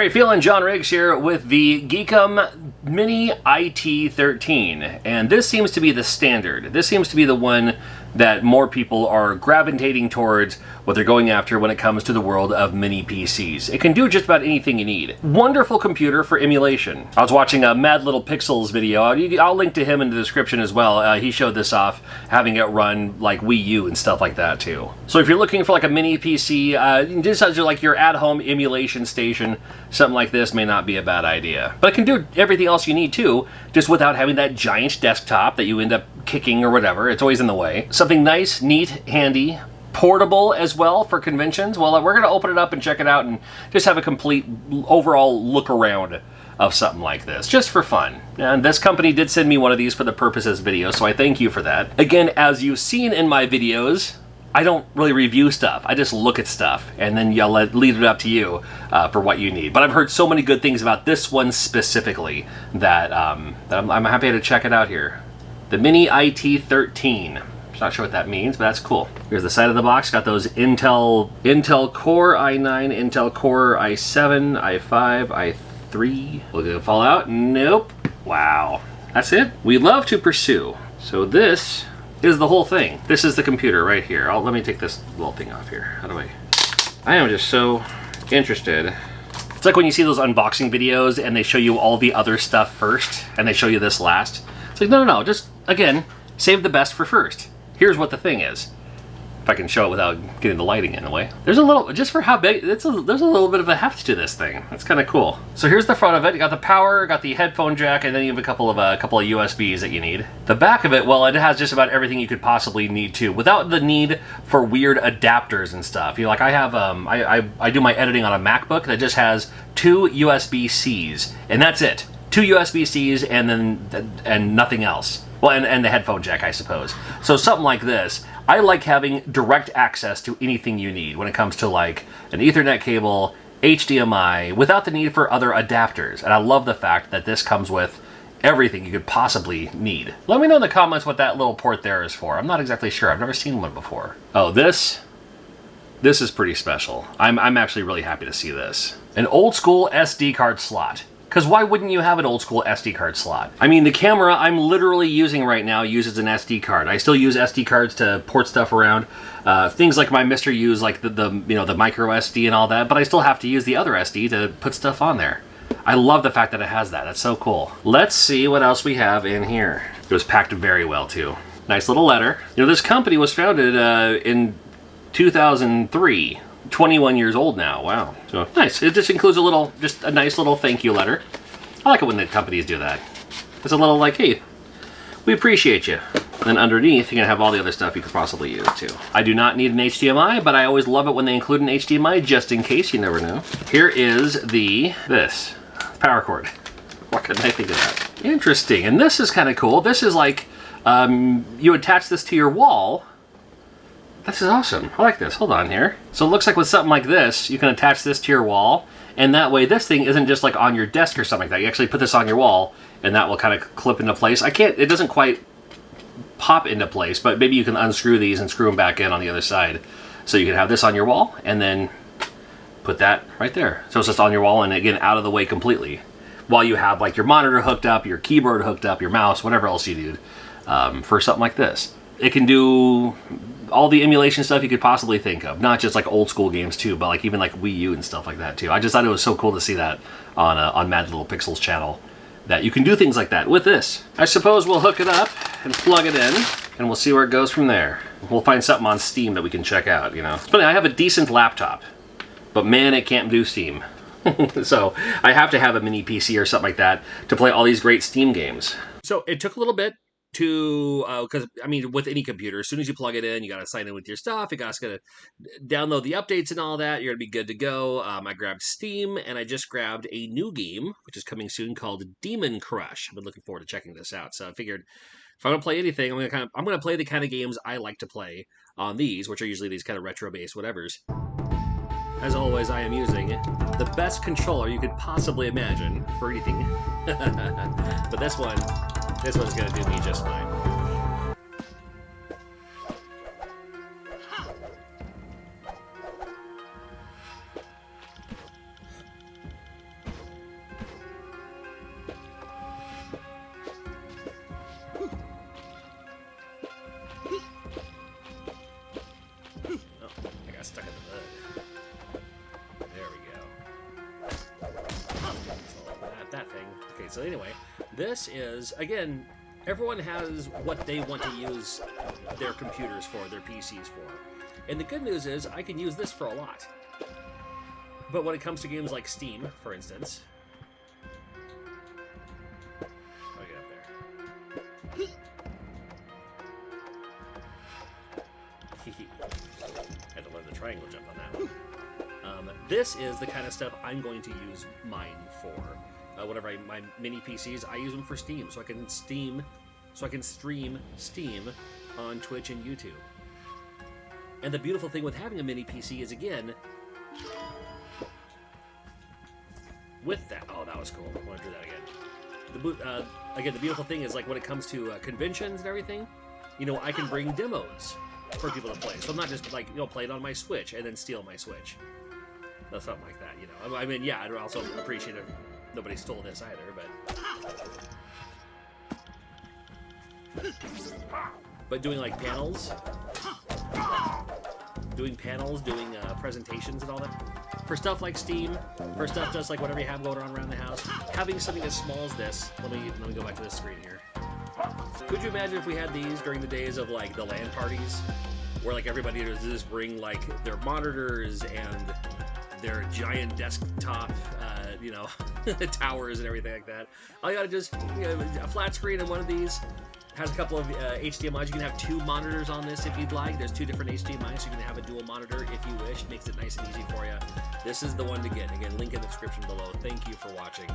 How you feeling? John Riggs here with the GEEKOM Mini IT13, and this seems to be the standard. This seems to be the one that more people are gravitating towards what they're going after when it comes to the world of mini PCs. It can do just about anything you need. Wonderful computer for emulation. I was watching a Mad Little Pixels video. I'll link to him in the description as well. He showed this off, having it run like Wii U and stuff like that too. So if you're looking for like a mini PC, this has like your at-home emulation station, something like this may not be a bad idea. But it can do everything else you need too, just without having that giant desktop that you end up kicking or whatever. It's always in the way. Something nice, neat, handy, portable as well for conventions. Well, we're going to open it up and check it out and just have a complete overall look around of something like this, just for fun. And this company did send me one of these for the purposes video, so I thank you for that. Again, as you've seen in my videos, I don't really review stuff. I just look at stuff, and then I'll leave it up to you for what you need. But I've heard so many good things about this one specifically that, I'm happy to check it out here. The Mini IT13. Not sure what that means, but that's cool. Here's the side of the box. Got those Intel Core i9, Intel Core i7, i5, i3. Look at it fall out. Nope. Wow. That's it. We love to pursue. So this is the whole thing. This is the computer right here. Let me take this little thing off here. How do I am just so interested. It's like when you see those unboxing videos and they show you all the other stuff first and they show you this last. It's like, no, just, again, save the best for first. Here's what the thing is. If I can show it without getting the lighting in the way. There's a little, just for how big, there's a little bit of a heft to this thing. That's kind of cool. So here's the front of it. You got the power, got the headphone jack, and then you have a couple of USBs that you need. The back of it, well, it has just about everything you could possibly need to, without the need for weird adapters and stuff. You know, like I have, I do my editing on a MacBook that just has 2 USB-Cs, and that's it. 2 USB-Cs and nothing else. Well, and the headphone jack, I suppose. So something like this, I like having direct access to anything you need when it comes to like an Ethernet cable, HDMI, without the need for other adapters. And I love the fact that this comes with everything you could possibly need. Let me know in the comments what that little port there is for. I'm not exactly sure. I've never seen one before. Oh, this is pretty special. I'm actually really happy to see this. An old school SD card slot. Because why wouldn't you have an old school SD card slot? I mean, the camera I'm literally using right now uses an SD card. I still use SD cards to port stuff around. Things like my Mr. U's, like the micro SD and all that, but I still have to use the other SD to put stuff on there. I love the fact that it has that. That's so cool. Let's see what else we have in here. It was packed very well too. Nice little letter. You know, this company was founded in 2003. 21 years old now. Wow. So nice. It just includes just a nice little thank you letter. I like it when the companies do that. It's a little like, hey, we appreciate you. And then underneath, you're going to have all the other stuff you could possibly use too. I do not need an HDMI, but I always love it when they include an HDMI just in case. You never know. Here is this power cord. What can I think of that? Interesting. And this is kind of cool. This is like, you attach this to your wall. This is awesome. I like this. Hold on here. So it looks like with something like this, you can attach this to your wall, and that way this thing isn't just like on your desk or something like that. You actually put this on your wall, and that will kind of clip into place. It doesn't quite pop into place, but maybe you can unscrew these and screw them back in on the other side. So you can have this on your wall, and then put that right there. So it's just on your wall, and again, out of the way completely. While you have like your monitor hooked up, your keyboard hooked up, your mouse, whatever else you need for something like this. It can do all the emulation stuff you could possibly think of. Not just like old school games too, but like even like Wii U and stuff like that too. I just thought it was so cool to see that on Mad Little Pixels channel, that you can do things like that with this. I suppose we'll hook it up and plug it in, and we'll see where it goes from there. We'll find something on Steam that we can check out, you know. It's funny, I have a decent laptop, but man, it can't do Steam. So I have to have a mini PC or something like that to play all these great Steam games. So it took a little bit to, because I mean, with any computer, as soon as you plug it in, you got to sign in with your stuff. You guys got to download the updates and all that. You're gonna be good to go. I grabbed Steam, and I just grabbed a new game, which is coming soon, called Demon Crush. I've been looking forward to checking this out. So I figured if I'm gonna play anything, I'm gonna play the kind of games I like to play on these, which are usually these kind of retro-based whatevers. As always, I am using the best controller you could possibly imagine for anything. But this one's gonna do me just fine. So anyway, this is, again, everyone has what they want to use their computers for, their PCs for. And the good news is I can use this for a lot. But when it comes to games like Steam, for instance... I'll get up there. Had to learn the triangle jump on that one. This is the kind of stuff I'm going to use mine for. Whenever my mini PCs, I use them for Steam, so I can stream Steam on Twitch and YouTube. And the beautiful thing with having a mini PC is, again, with that... Oh, that was cool. I want to do that again. Again, the beautiful thing is, like, when it comes to conventions and everything, you know, I can bring demos for people to play. So I'm not just, like, you know, play it on my Switch and then steal my Switch. That's something like that, you know. I mean, yeah, I'd also appreciate if nobody stole this either, but doing, like, doing presentations and all that, for stuff like Steam, for stuff just like whatever you have going on around the house, having something as small as this, let me go back to this screen here. Could you imagine if we had these during the days of, like, the LAN parties, where, like, everybody would just bring, like, their monitors and their giant desktop, you know, towers and everything like that. All you gotta just, you know, a flat screen on one of these, has a couple of HDMIs. You can have 2 monitors on this if you'd like. There's 2 different HDMIs, so you can have a dual monitor if you wish. Makes it nice and easy for you. This is the one to get. Again, link in the description below. Thank you for watching.